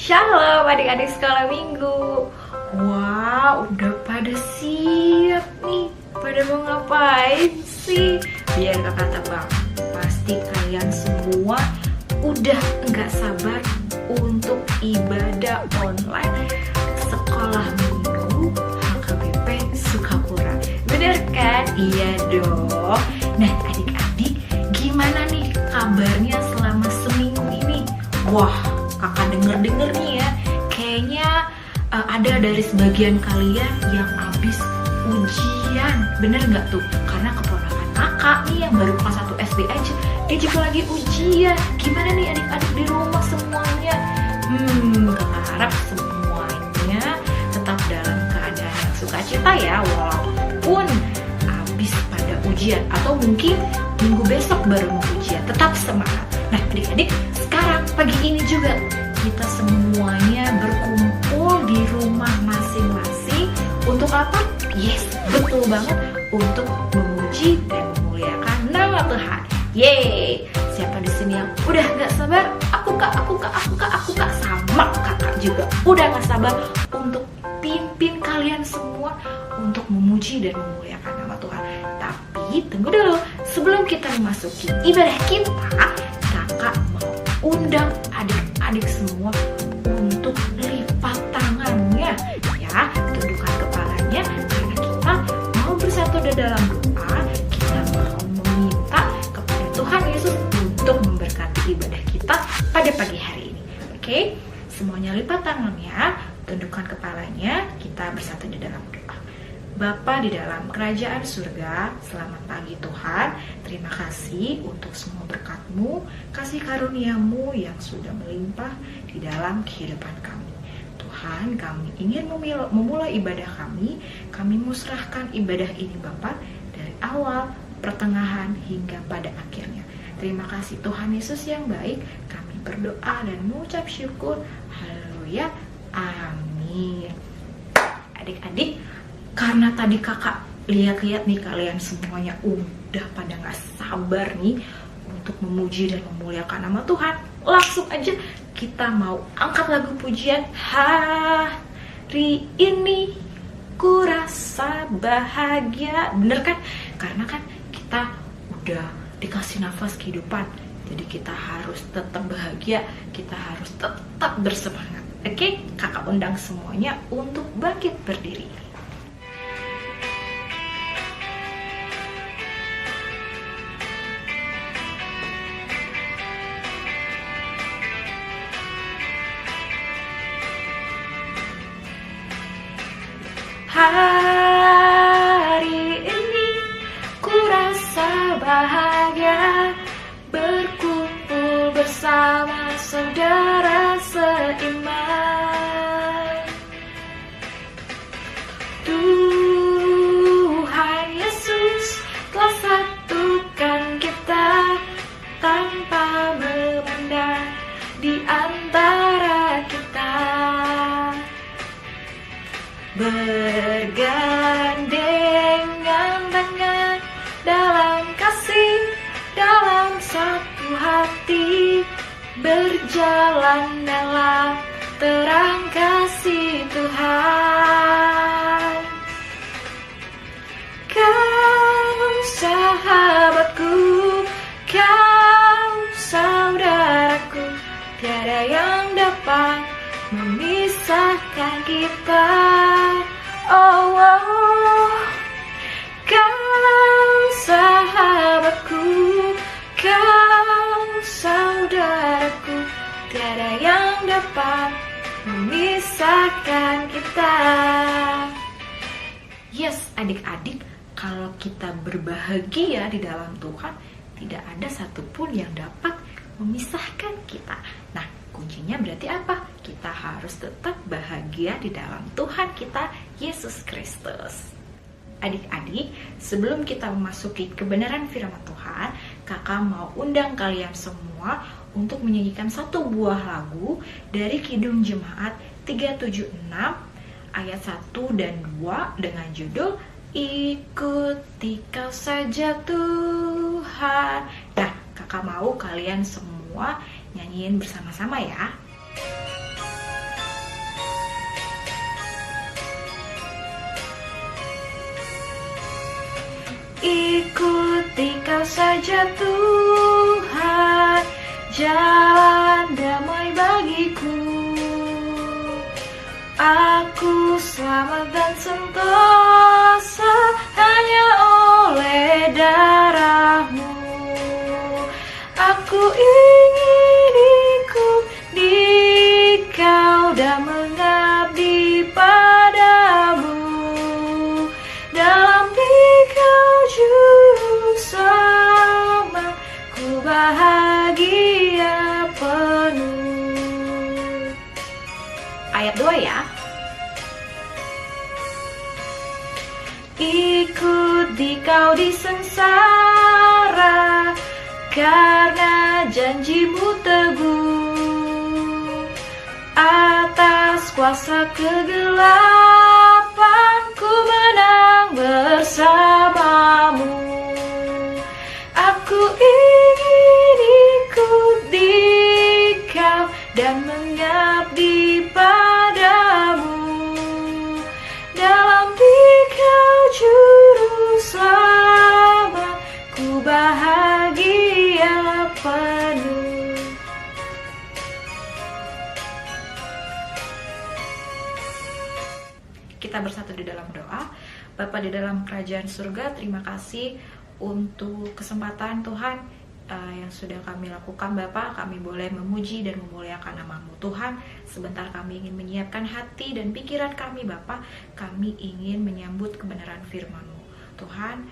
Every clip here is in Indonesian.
Shalom adik-adik sekolah minggu. Wah, udah pada siap nih. Pada mau ngapain sih? Biar kakak tebak, pasti kalian semua udah nggak sabar untuk ibadah online sekolah minggu HKBP Sukapura. Bener kan? Iya dong. Nah adik-adik, gimana nih kabarnya selama seminggu ini? Wah, kakak denger nih ya, kayaknya ada dari sebagian kalian yang habis ujian. Bener nggak tuh? Karena keponakan kakak nih yang baru kelas 1 SD aja, dia juga lagi ujian. Gimana nih adik-adik di rumah semuanya? Kakak harap semuanya tetap dalam keadaan yang sukacita ya, walaupun habis pada ujian atau mungkin minggu besok baru mau ujian. Tetap semangat. Nah adik-adik, sekarang pagi ini juga kita semuanya berkumpul di rumah masing-masing. Untuk apa? Yes, betul banget, untuk memuji dan memuliakan nama Tuhan. Yeay! Siapa di sini yang udah gak sabar? Aku kak, sama kakak juga udah gak sabar untuk pimpin kalian semua untuk memuji dan memuliakan nama Tuhan. Tapi tunggu dulu, sebelum kita memasuki ibadah kita, kakak mau undang adik-adik semua untuk lipat tangannya ya, tundukkan kepalanya, karena kita mau bersatu di dalam doa. Kita mau meminta kepada Tuhan Yesus untuk memberkati ibadah kita pada pagi hari ini. Oke, semuanya lipat tangannya, tundukkan kepalanya, kita bersatu di dalam doa. Bapa di dalam kerajaan surga, selamat pagi Tuhan. Terima kasih untuk semua berkat-Mu, kasih karunia-Mu yang sudah melimpah di dalam kehidupan kami. Tuhan, kami ingin memulai ibadah kami. Kami musrahkan ibadah ini Bapa, dari awal, pertengahan, hingga pada akhirnya. Terima kasih Tuhan Yesus yang baik. Kami berdoa dan mengucap syukur. Haleluya. Amin. Adik-adik, karena tadi kakak lihat-lihat nih kalian semuanya udah pada gak sabar nih untuk memuji dan memuliakan nama Tuhan. Langsung aja kita mau angkat lagu pujian. Hari ini ku rasa bahagia. Bener kan? Karena kan kita udah dikasih nafas kehidupan, jadi kita harus tetap bahagia, kita harus tetap bersemangat. Oke, kakak undang semuanya untuk bangkit berdiri. Hari ini ku rasa bahagia, berkumpul bersama saudara seiman. Tuhan Yesus telah satukan kita tanpa memandang di antara kita. Bergandengan tangan dalam kasih, dalam satu hati, berjalan dalam terang kasih Tuhan. Kau sahabatku, kau saudaraku, tiada yang dapat memisahkan kita. Oh, kau sahabatku, kau saudaraku, tiada yang dapat memisahkan kita. Yes, adik-adik, kalau kita berbahagia di dalam Tuhan, tidak ada satupun yang dapat memisahkan kita. Nah, kuncinya berarti apa? Kita harus tetap bahagia di dalam Tuhan kita, Yesus Kristus. Adik-adik, sebelum kita memasuki kebenaran firman Tuhan, kakak mau undang kalian semua untuk menyanyikan satu buah lagu dari Kidung Jemaat 376 ayat 1 dan 2 dengan judul Ikuti Kau Saja Tuhan. Nah, kakak mau kalian semua nyanyiin bersama-sama ya. Engkau saja Tuhan, jalan damai bagiku. Aku selamat dan sentosa hanya oleh darah-Mu. Aku ingin ikut di Kau dan mengabdi padamu. Dalam Dikau juru selamat, ku bahagia penuh. Ayat 2 ya. Ikuti Kau di sengsara, karena janji-Mu teguh. Atas kuasa kegelapan, ku menang bersama-Mu. Aku ingin ikut di Kau dan mengabdi padamu. Dalam Dikau juru selamat, ku bahagia penuh. Kita bersatu di dalam doa. Bapa di dalam kerajaan surga, terima kasih untuk kesempatan Tuhan yang sudah kami lakukan. Bapa, kami boleh memuji dan memuliakan nama-Mu. Tuhan, sebentar kami ingin menyiapkan hati dan pikiran kami. Bapa, kami ingin menyambut kebenaran firman-Mu. Tuhan,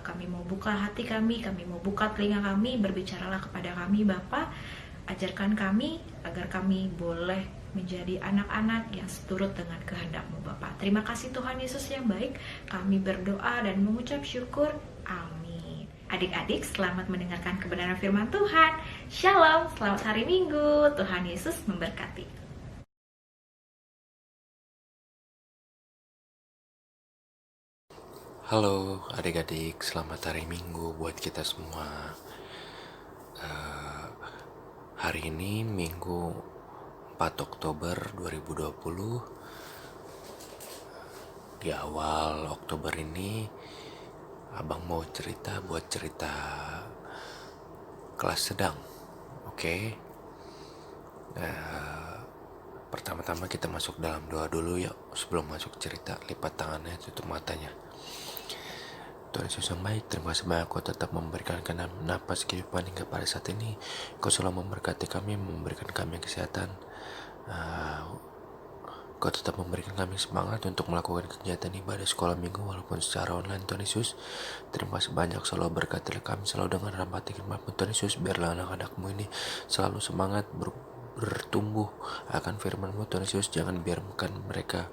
kami mau buka hati kami mau buka telinga kami, berbicaralah kepada kami Bapa. Ajarkan kami agar kami boleh menjadi anak-anak yang seturut dengan kehendak-Mu Bapa. Terima kasih Tuhan Yesus yang baik. Kami berdoa dan mengucap syukur. Amin. Adik-adik, selamat mendengarkan kebenaran firman Tuhan. Shalom, selamat hari Minggu. Tuhan Yesus memberkati. Halo adik-adik, selamat hari Minggu buat kita semua. Hari ini Minggu 4 Oktober 2020. Di awal Oktober ini Abang mau cerita kelas sedang. Oke. Pertama-tama kita masuk dalam doa dulu ya. Sebelum masuk cerita, lipat tangannya, tutup matanya. Tuhan Yesus yang baik, terima kasih banyak Kau tetap memberikan napas kehidupan hingga pada saat ini. Kau selalu memberkati kami, memberikan kami kesehatan. Kau tetap memberikan kami semangat untuk melakukan kegiatan ibadah sekolah minggu walaupun secara online. Tuhan Yesus, terima kasih banyak, selalu berkatilah kami, selalu dengan rahmat firman-Mu. Tuhan Yesus, biarlah anak-anak-Mu ini selalu semangat bertumbuh akan firman-Mu. Tuhan Yesus, jangan biarkan mereka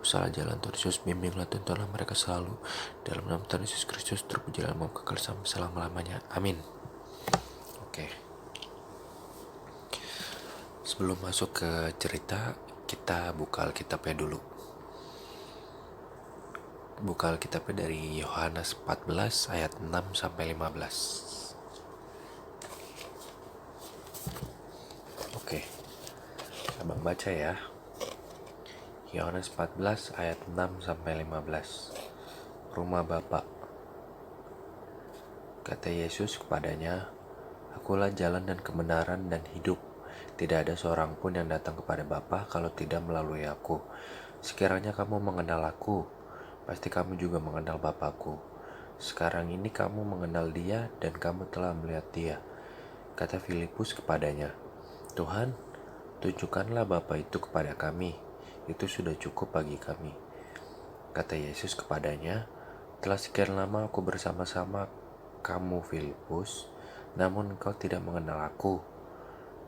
salah jalan. Tuhan Yesus, bimbinglah, tuntunlah mereka selalu. Dalam nama Tuhan Yesus Kristus, terpujilah mau kekal sampai selama-lamanya. Amin. Oke. Sebelum masuk ke cerita, kita buka Alkitabnya dulu. Buka Alkitabnya dari Yohanes 14 ayat 6 sampai 15. Oke, Abang baca ya. Yohanes 14 ayat 6 sampai 15. Rumah Bapa. Kata Yesus kepadanya, Akulah jalan dan kebenaran dan hidup. Tidak ada seorang pun yang datang kepada Bapa kalau tidak melalui Aku. Sekiranya kamu mengenal Aku, pasti kamu juga mengenal Bapa-Ku. Sekarang ini kamu mengenal Dia dan kamu telah melihat Dia. Kata Filipus kepadanya, Tuhan, tunjukkanlah Bapa itu kepada kami, itu sudah cukup bagi kami. Kata Yesus kepadanya, telah sekian lama aku bersama-sama kamu Filipus, namun engkau tidak mengenal Aku.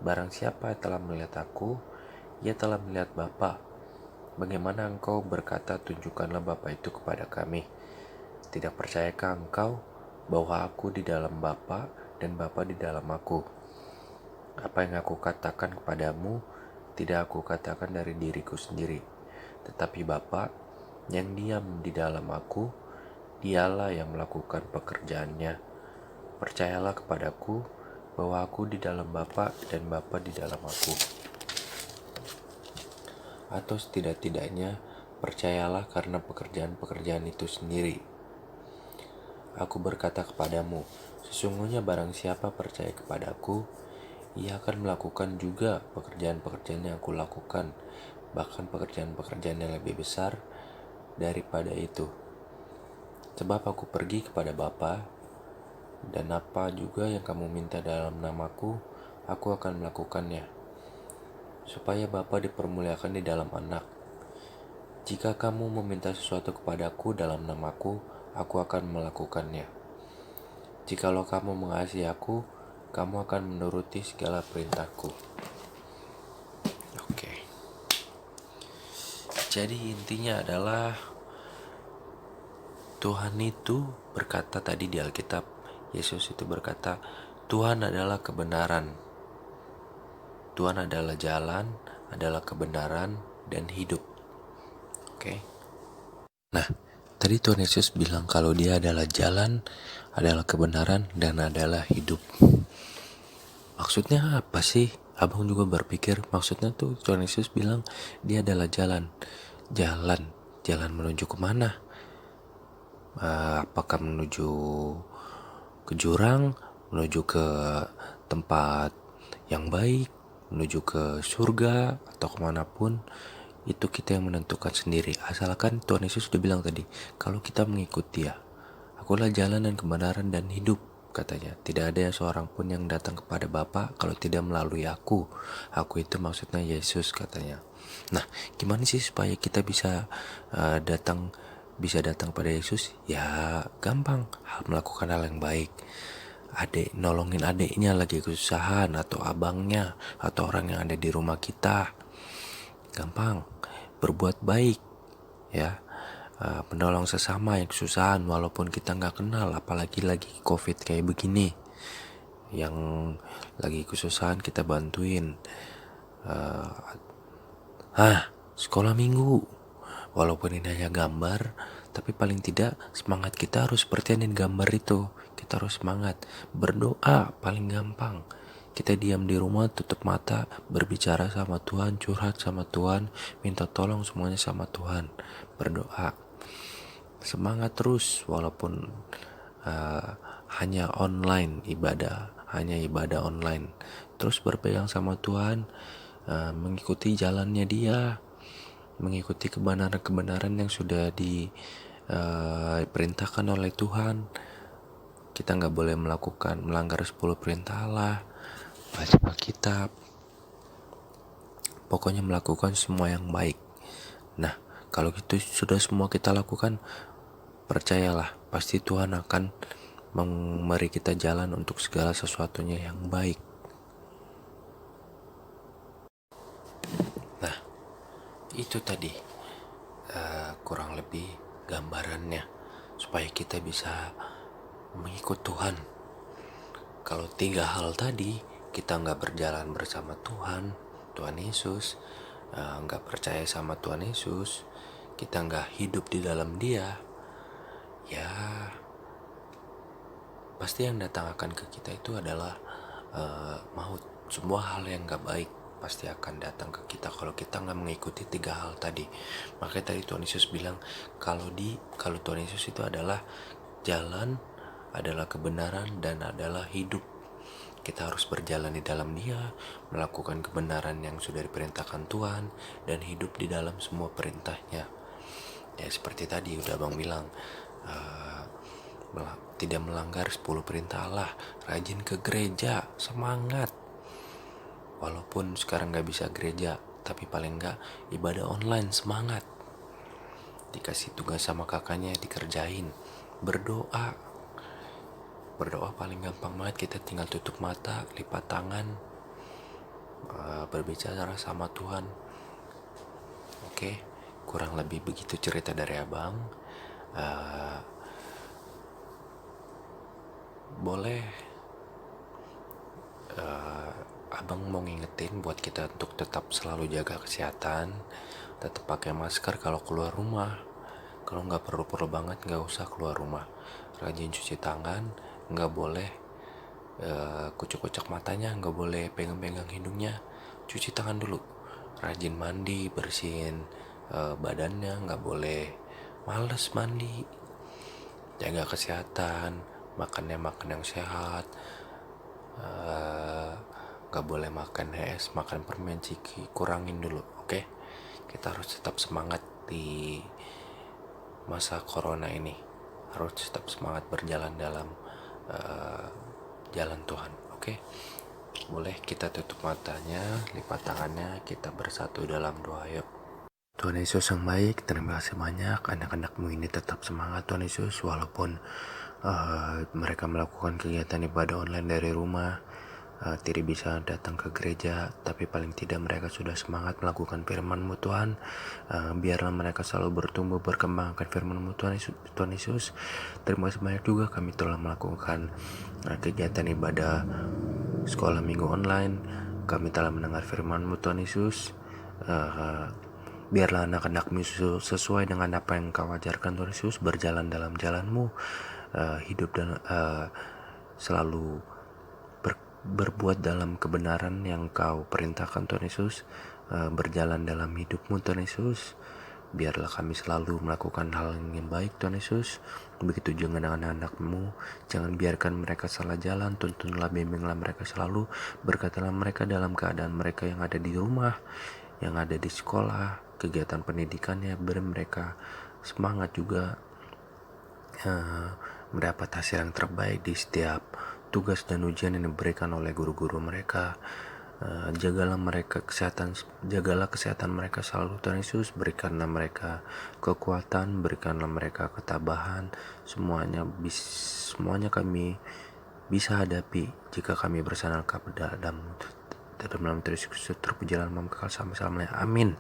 Barang siapa yang telah melihat Aku, ia telah melihat Bapa. Bagaimana engkau berkata, tunjukkanlah Bapa itu kepada kami? Tidak percayakah engkau bahwa Aku di dalam Bapa dan Bapa di dalam Aku? Apa yang Aku katakan kepadamu, tidak Aku katakan dari diriku sendiri, tetapi Bapa yang diam di dalam Aku, Dialah yang melakukan pekerjaannya. Percayalah kepadaku bahwa Aku di dalam Bapa dan Bapa di dalam Aku. Atau setidak-tidaknya percayalah karena pekerjaan-pekerjaan itu sendiri. Aku berkata kepadamu, Sesungguhnya barang siapa percaya kepadaku, ia akan melakukan juga pekerjaan-pekerjaan yang aku lakukan, bahkan pekerjaan-pekerjaan yang lebih besar daripada itu. Sebab aku pergi kepada Bapa, dan apa juga yang kamu minta dalam namaku, aku akan melakukannya, supaya Bapa dipermuliakan di dalam Anak. Jika kamu meminta sesuatu kepadaku dalam namaku, aku akan melakukannya. Jikalau kamu mengasihi aku, kamu akan menuruti segala perintahku. Oke. Jadi intinya adalah Tuhan itu berkata tadi di Alkitab, Yesus itu berkata, Tuhan adalah kebenaran. Tuhan adalah jalan, adalah kebenaran, dan hidup. Oke. Nah, tadi Tuhan Yesus bilang kalau dia adalah jalan, adalah kebenaran, dan adalah hidup. Maksudnya apa sih? Abang juga berpikir maksudnya tuh Tuhan Yesus bilang dia adalah jalan. Jalan menuju kemana? Apakah menuju ke jurang, menuju ke tempat yang baik, menuju ke surga, atau kemanapun? Itu kita yang menentukan sendiri. Asalkan Tuhan Yesus sudah bilang tadi, kalau kita mengikuti Dia, akulah jalan dan kebenaran dan hidup, katanya. Tidak ada seorang pun yang datang kepada Bapa kalau tidak melalui aku. Aku itu maksudnya Yesus, katanya. Nah, gimana sih supaya kita bisa datang pada Yesus? Ya gampang, melakukan hal yang baik. Nolongin adiknya lagi kesusahan, atau abangnya, atau orang yang ada di rumah kita. Gampang, berbuat baik, ya, menolong sesama yang kesusahan walaupun kita nggak kenal, apalagi lagi COVID kayak begini, yang lagi kesusahan kita bantuin. Sekolah minggu, walaupun ini hanya gambar, tapi paling tidak semangat kita harus seperti yang di gambar itu. Kita harus semangat. Berdoa paling gampang. Kita diam di rumah, tutup mata, berbicara sama Tuhan, curhat sama Tuhan, minta tolong semuanya sama Tuhan. Berdoa. Semangat terus walaupun hanya online ibadah, hanya ibadah online. Terus berpegang sama Tuhan, mengikuti jalannya Dia, mengikuti kebenaran-kebenaran yang sudah diperintahkan oleh Tuhan. Kita nggak boleh melanggar 10 perintah Allah, baca Alkitab, pokoknya melakukan semua yang baik. Nah, kalau itu sudah semua kita lakukan, percayalah, pasti Tuhan akan memberi kita jalan untuk segala sesuatunya yang baik. Nah, itu tadi kurang lebih gambarannya supaya kita bisa mengikut Tuhan. Kalau 3 hal tadi kita nggak berjalan bersama Tuhan Yesus, nggak percaya sama Tuhan Yesus, kita nggak hidup di dalam Dia, ya pasti yang datang akan ke kita itu adalah maut. Semua hal yang nggak baik pasti akan datang ke kita kalau kita nggak mengikuti 3 hal tadi. Makanya tadi Tuhan Yesus bilang kalau Tuhan Yesus itu adalah jalan, adalah kebenaran, dan adalah hidup. Kita harus berjalan di dalam Dia, melakukan kebenaran yang sudah diperintahkan Tuhan, dan hidup di dalam semua perintahnya. Ya seperti tadi udah Bang bilang, tidak melanggar 10 perintah Allah, rajin ke gereja, semangat. Walaupun sekarang gak bisa gereja, tapi paling gak ibadah online, semangat. Dikasih tugas sama kakaknya, dikerjain. Berdoa paling gampang banget. Kita tinggal tutup mata, lipat tangan, berbicara sama Tuhan. Oke, kurang lebih begitu cerita dari Abang. Boleh Abang mau ngingetin buat kita untuk tetap selalu jaga kesehatan, tetap pakai masker kalau keluar rumah. Kalau nggak perlu banget nggak usah keluar rumah. Rajin cuci tangan, nggak boleh kucek-kucek matanya, nggak boleh pegang-pegang hidungnya. Cuci tangan dulu. Rajin mandi, bersihin badannya, nggak boleh males mandi. Jaga kesehatan, makannya makan yang sehat, eh, nggak boleh makan es, makan permen ciki, kurangin dulu, oke? Kita harus tetap semangat di masa corona ini, harus tetap semangat berjalan dalam eh, jalan Tuhan, oke? Boleh kita tutup matanya, lipat tangannya, kita bersatu dalam doa yuk. Tuhan Yesus yang baik, terima kasih banyak anak-anakmu ini tetap semangat Tuhan Yesus, walaupun mereka melakukan kegiatan ibadah online dari rumah, tidak bisa datang ke gereja, tapi paling tidak mereka sudah semangat melakukan firman-Mu Tuhan. Biarlah mereka selalu bertumbuh berkembang akan firman-Mu Tuhan Yesus. Terima kasih banyak juga kami telah melakukan kegiatan ibadah sekolah minggu online. Kami telah mendengar firman-Mu Tuhan Yesus. Biarlah anak-anak-Mu sesuai dengan apa yang Kau ajarkan Tuhan Yesus, berjalan dalam jalan-Mu, hidup dan selalu berbuat dalam kebenaran yang Kau perintahkan Tuhan Yesus, berjalan dalam hidup-Mu Tuhan Yesus. Biarlah kami selalu melakukan hal yang baik Tuhan Yesus. Begitu juga dengan anak-anak-Mu, jangan biarkan mereka salah jalan, tuntunlah, bimbinglah mereka selalu, berkatilah mereka dalam keadaan mereka yang ada di rumah, yang ada di sekolah, kegiatan pendidikannya, beri mereka semangat juga mendapat hasil yang terbaik di setiap tugas dan ujian yang diberikan oleh guru-guru mereka. Jagalah kesehatan mereka selalu Tuhan Yesus. Berikanlah mereka kekuatan, berikanlah mereka ketabahan. Semuanya kami bisa hadapi jika kami bersandar kepada dalam Yesus Kristus, terpuji dalam kekal sampai selamanya. Amin.